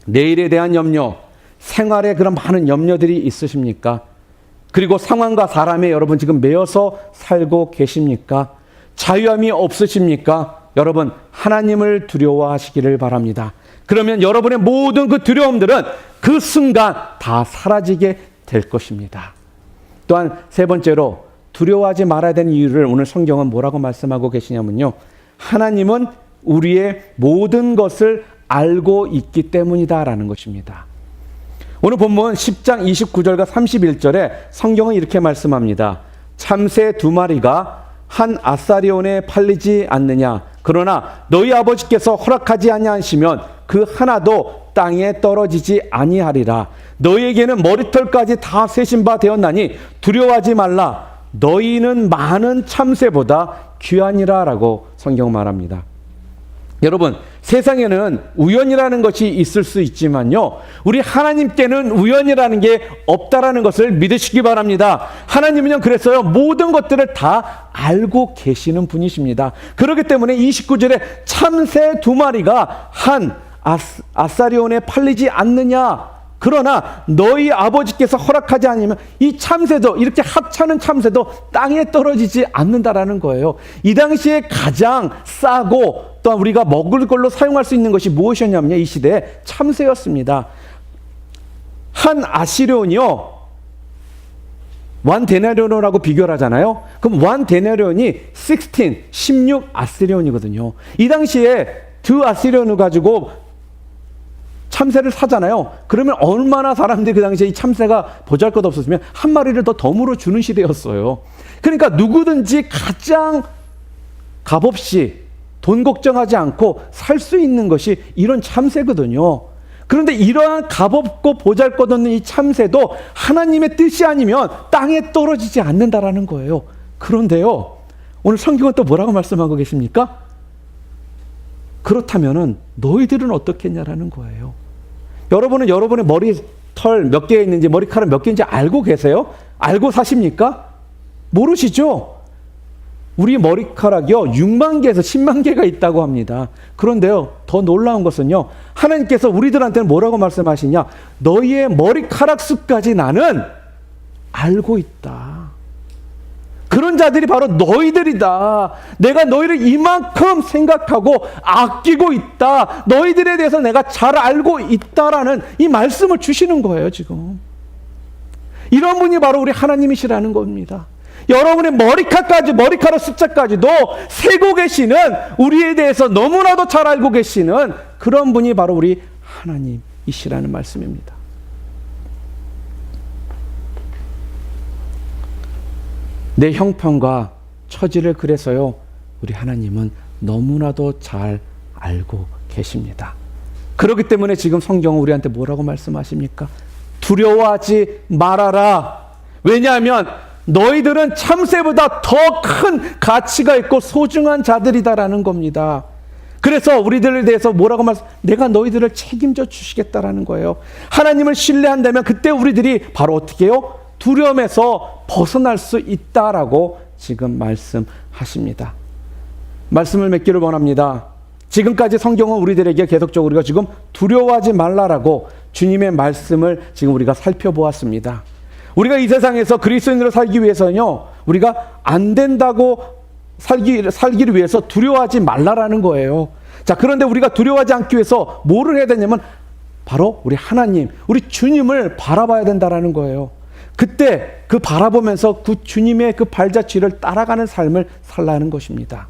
내일에 대한 염려, 생활에 그런 많은 염려들이 있으십니까? 그리고 상황과 사람에 여러분 지금 매여서 살고 계십니까? 자유함이 없으십니까? 여러분, 하나님을 두려워하시기를 바랍니다. 그러면 여러분의 모든 그 두려움들은 그 순간 다 사라지게 될 것입니다. 또한 세 번째로 두려워하지 말아야 되는 이유를 오늘 성경은 뭐라고 말씀하고 계시냐면요, 하나님은 우리의 모든 것을 알고 있기 때문이다라는 것입니다. 오늘 본문 10장 29절과 31절에 성경은 이렇게 말씀합니다. 참새 2마리가 한 아사리온에 팔리지 않느냐? 그러나 너희 아버지께서 허락하지 아니하시면 그 하나도 땅에 떨어지지 아니하리라. 너희에게는 머리털까지 다 세신 바 되었나니 두려워하지 말라. 너희는 많은 참새보다 귀하니라라고 성경 말합니다. 여러분, 세상에는 우연이라는 것이 있을 수 있지만요, 우리 하나님께는 우연이라는 게 없다라는 것을 믿으시기 바랍니다. 하나님은요, 그랬어요. 모든 것들을 다 알고 계시는 분이십니다. 그렇기 때문에 29절에 참새 2마리가 한 아사리온에 팔리지 않느냐, 그러나 너희 아버지께서 허락하지 않으면 이 참새도, 이렇게 하찮은 참새도 땅에 떨어지지 않는다라는 거예요. 이 당시에 가장 싸고 또한 우리가 먹을 걸로 사용할 수 있는 것이 무엇이었냐면요, 이 시대에 참새였습니다. 한 아시리온이요, 원 데나리온하고 비교를 하잖아요. 그럼 원 데나리온이 16 아시리온이거든요. 이 당시에 2 아시리온을 가지고 참새를 사잖아요. 그러면 얼마나 사람들이 그 당시에 이 참새가 보잘것없었으면 한 마리를 더 덤으로 주는 시대였어요. 그러니까 누구든지 가장 값없이 돈 걱정하지 않고 살 수 있는 것이 이런 참새거든요. 그런데 이러한 값없고 보잘것없는 이 참새도 하나님의 뜻이 아니면 땅에 떨어지지 않는다라는 거예요. 그런데요, 오늘 성경은 또 뭐라고 말씀하고 계십니까? 그렇다면은 너희들은 어떻겠냐라는 거예요. 여러분은 여러분의 머리털 몇 개 있는지, 머리카락 몇 개인지 알고 계세요? 알고 사십니까? 모르시죠? 우리 머리카락이요, 6만 개에서 10만 개가 있다고 합니다. 그런데요, 더 놀라운 것은요, 하나님께서 우리들한테는 뭐라고 말씀하시냐? 너희의 머리카락 수까지 나는 알고 있다. 그런 자들이 바로 너희들이다. 내가 너희를 이만큼 생각하고 아끼고 있다. 너희들에 대해서 내가 잘 알고 있다라는 이 말씀을 주시는 거예요, 지금. 이런 분이 바로 우리 하나님이시라는 겁니다. 여러분의 머리카락 숫자까지도 세고 계시는, 우리에 대해서 너무나도 잘 알고 계시는 그런 분이 바로 우리 하나님이시라는 말씀입니다. 내 형편과 처지를 그래서요, 우리 하나님은 너무나도 잘 알고 계십니다. 그렇기 때문에 지금 성경은 우리한테 뭐라고 말씀하십니까? 두려워하지 말아라. 왜냐하면 너희들은 참새보다 더 큰 가치가 있고 소중한 자들이다라는 겁니다. 그래서 우리들에 대해서 뭐라고 내가 너희들을 책임져 주시겠다라는 거예요. 하나님을 신뢰한다면 그때 우리들이 바로 어떻게 해요? 두려움에서 벗어날 수 있다라고 지금 말씀하십니다. 말씀을 맺기를 원합니다. 지금까지 성경은 우리들에게 계속적으로 우리가 지금 두려워하지 말라라고 주님의 말씀을 지금 우리가 살펴보았습니다. 우리가 이 세상에서 그리스도인으로 살기 위해서는요, 우리가 안 된다고 살기를 위해서 두려워하지 말라라는 거예요. 자, 그런데 우리가 두려워하지 않기 위해서 뭐를 해야 되냐면 바로 우리 하나님, 우리 주님을 바라봐야 된다라는 거예요. 그때 그 바라보면서 그 주님의 그 발자취를 따라가는 삶을 살라는 것입니다.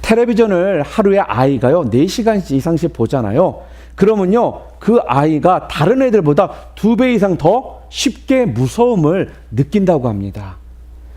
텔레비전을 하루에 아이가요 4시간 이상씩 보잖아요. 그러면요, 그 아이가 다른 애들보다 2배 이상 더 쉽게 무서움을 느낀다고 합니다.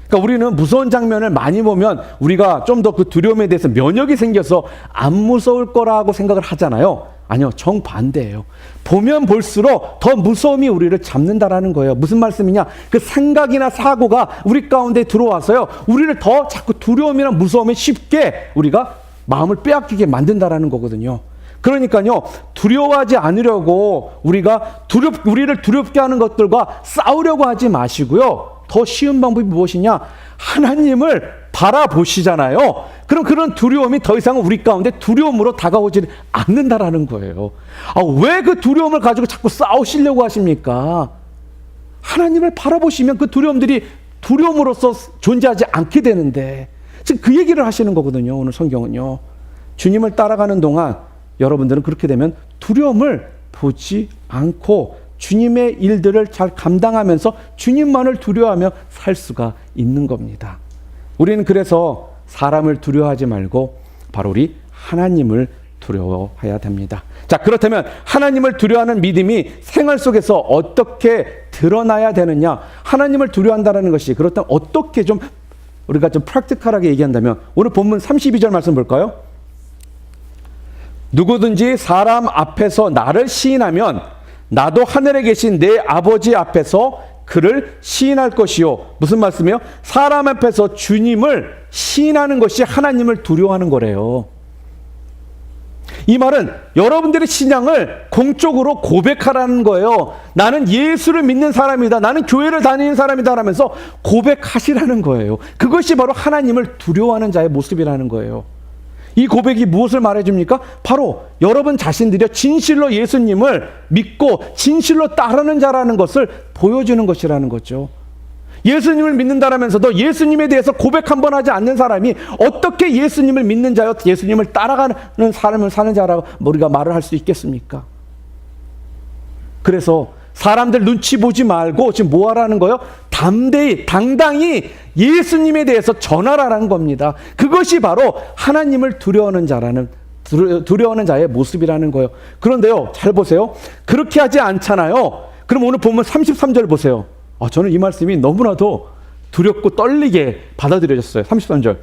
그러니까 우리는 무서운 장면을 많이 보면 우리가 좀 더 그 두려움에 대해서 면역이 생겨서 안 무서울 거라고 생각을 하잖아요. 아니요, 정반대예요. 보면 볼수록 더 무서움이 우리를 잡는다라는 거예요. 무슨 말씀이냐? 그 생각이나 사고가 우리 가운데 들어와서요, 우리를 더 자꾸 두려움이나 무서움에 쉽게 우리가 마음을 빼앗기게 만든다라는 거거든요. 그러니까요, 두려워하지 않으려고 우리를 두렵게 하는 것들과 싸우려고 하지 마시고요. 더 쉬운 방법이 무엇이냐? 하나님을 바라보시잖아요. 그럼 그런 두려움이 더 이상 우리 가운데 두려움으로 다가오지 않는다라는 거예요. 왜 그 두려움을 가지고 자꾸 싸우시려고 하십니까? 하나님을 바라보시면 그 두려움들이 두려움으로서 존재하지 않게 되는데, 지금 그 얘기를 하시는 거거든요, 오늘 성경은요. 주님을 따라가는 동안 여러분들은 그렇게 되면 두려움을 보지 않고 주님의 일들을 잘 감당하면서 주님만을 두려워하며 살 수가 있는 겁니다. 우리는 그래서 사람을 두려워하지 말고 바로 우리 하나님을 두려워해야 됩니다. 자, 그렇다면 하나님을 두려워하는 믿음이 생활 속에서 어떻게 드러나야 되느냐? 하나님을 두려워한다는 것이 그렇다면 어떻게 좀 우리가 좀 프랙티컬하게 얘기한다면 오늘 본문 32절 말씀 볼까요? 누구든지 사람 앞에서 나를 시인하면 나도 하늘에 계신 내 아버지 앞에서 그를 시인할 것이요. 무슨 말씀이에요? 사람 앞에서 주님을 시인하는 것이 하나님을 두려워하는 거래요. 이 말은 여러분들의 신앙을 공적으로 고백하라는 거예요. 나는 예수를 믿는 사람이다. 나는 교회를 다니는 사람이다 라면서 고백하시라는 거예요. 그것이 바로 하나님을 두려워하는 자의 모습이라는 거예요. 이 고백이 무엇을 말해줍니까? 바로 여러분 자신들이 진실로 예수님을 믿고 진실로 따르는 자라는 것을 보여주는 것이라는 거죠. 예수님을 믿는다라면서도 예수님에 대해서 고백 한 번 하지 않는 사람이 어떻게 예수님을 믿는 자요, 예수님을 따라가는 삶을 사는 자라고 우리가 말을 할 수 있겠습니까? 그래서 사람들 눈치 보지 말고 지금 뭐 하라는 거예요? 당당히 예수님에 대해서 전하라는 겁니다. 그것이 바로 하나님을 두려워하는 자의 모습이라는 거예요. 그런데요, 잘 보세요. 그렇게 하지 않잖아요. 그럼 오늘 보면 33절 보세요. 저는 이 말씀이 너무나도 두렵고 떨리게 받아들여졌어요. 33절.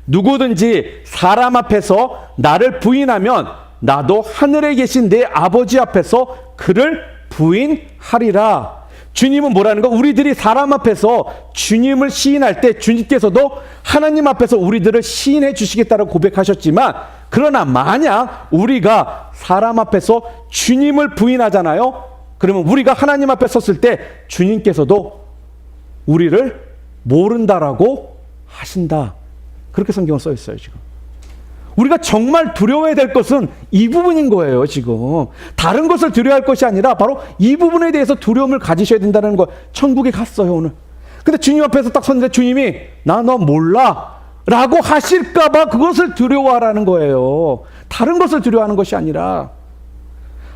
누구든지 사람 앞에서 나를 부인하면 나도 하늘에 계신 내 아버지 앞에서 그를 부인하리라. 주님은 뭐라는 거? 우리들이 사람 앞에서 주님을 시인할 때 주님께서도 하나님 앞에서 우리들을 시인해 주시겠다고 고백하셨지만, 그러나 만약 우리가 사람 앞에서 주님을 부인하잖아요. 그러면 우리가 하나님 앞에 섰을 때 주님께서도 우리를 모른다라고 하신다. 그렇게 성경은 써 있어요, 지금. 우리가 정말 두려워해야 될 것은 이 부분인 거예요, 지금. 다른 것을 두려워할 것이 아니라 바로 이 부분에 대해서 두려움을 가지셔야 된다는 거. 천국에 갔어요, 오늘. 근데 주님 앞에서 딱 섰는데 주님이 나 너 몰라 라고 하실까봐 그것을 두려워하라는 거예요. 다른 것을 두려워하는 것이 아니라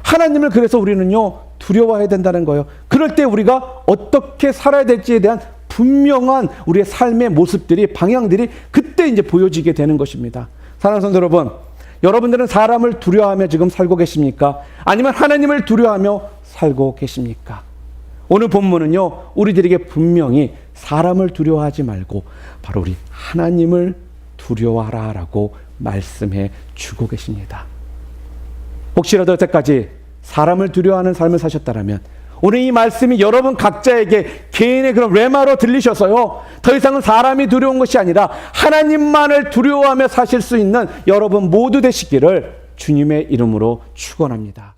하나님을. 그래서 우리는요, 두려워해야 된다는 거예요. 그럴 때 우리가 어떻게 살아야 될지에 대한 분명한 우리의 삶의 모습들이, 방향들이 그때 이제 보여지게 되는 것입니다. 사랑하는 성도 여러분, 여러분들은 사람을 두려워하며 지금 살고 계십니까? 아니면 하나님을 두려워하며 살고 계십니까? 오늘 본문은요, 우리들에게 분명히 사람을 두려워하지 말고 바로 우리 하나님을 두려워하라라고 말씀해 주고 계십니다. 혹시라도 여태까지 사람을 두려워하는 삶을 사셨다라면 오늘 이 말씀이 여러분 각자에게 개인의 그런 레마로 들리셔서요, 더 이상은 사람이 두려운 것이 아니라 하나님만을 두려워하며 사실 수 있는 여러분 모두 되시기를 주님의 이름으로 축원합니다.